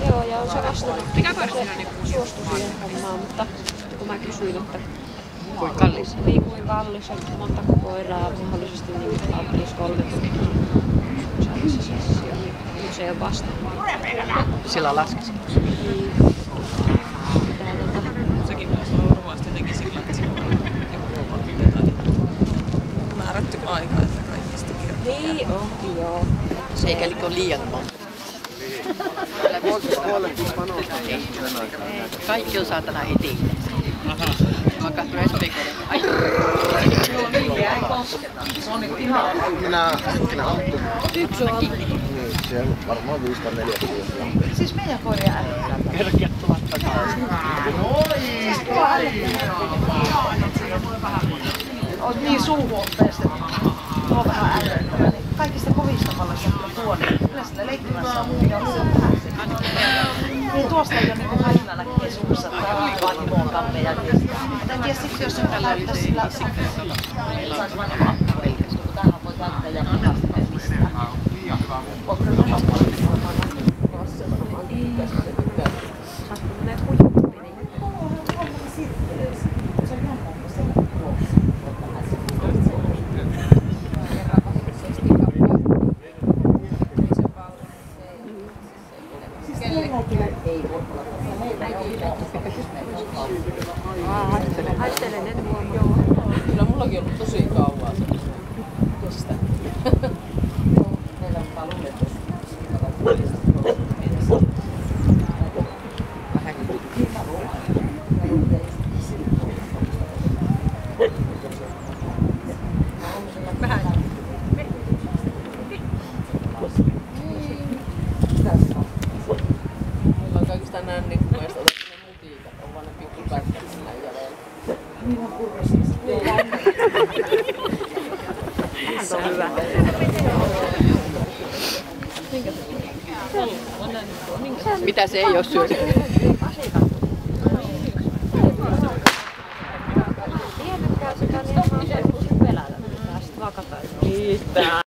Joo, ja on se vastannut. Mikä se suostui siihen hommaan, mutta kun mä kysyin, että kuinka kallis? Niin kuin kallis, että montako koiraa mahdollisesti niin plus 3 tuntia. Se sessio, niin nyt se ei ole vastannut. Sillä laskisi. Niin. Sekin voisi olla ruoasta jotenkin sillä, että siinä on joku määrätty aika, että kaikista kirjoittaa. Niin on, joo. Se eikä ole liian monta. Kaikki on saatana eteen. Mä katson espikoiden. Ai! Minä autun. Yksi on. Niin, se on varmaan 540. Siis meidän koiria älyttää. Kerkeät tulla takaisin. Oot niin suuhuotteesta, että on vähän älyttävä. Kaikista kovista pallassa tuon. Kyllä sillä leikkimässä on liian vähän. Niin tuosta ei ole niinku kaikilla näkee suussa tai vaimoon kanne ja en tiedä siksi, jos sitä laittaa sillä saisi vain appurilkasta, kun tähän voi käyttää ja pahasti pistää. Ootko vähän paljon? Haistelen en huomaa. Kyllä mullakin on ollut tosi kauan kestä. Meillä on paljon letossa. Meillä on kaikista nännin mielestä otettu ne mutiikat, on vaan ne pikkupätkät sinne jäljellä. Niin on kurvasissa. Se on hyvä. Mitä se ei oo syönyt? Tiedätkö sitä niin, että mä oon pelätä. Sitten vaan katsoin. Kiittää.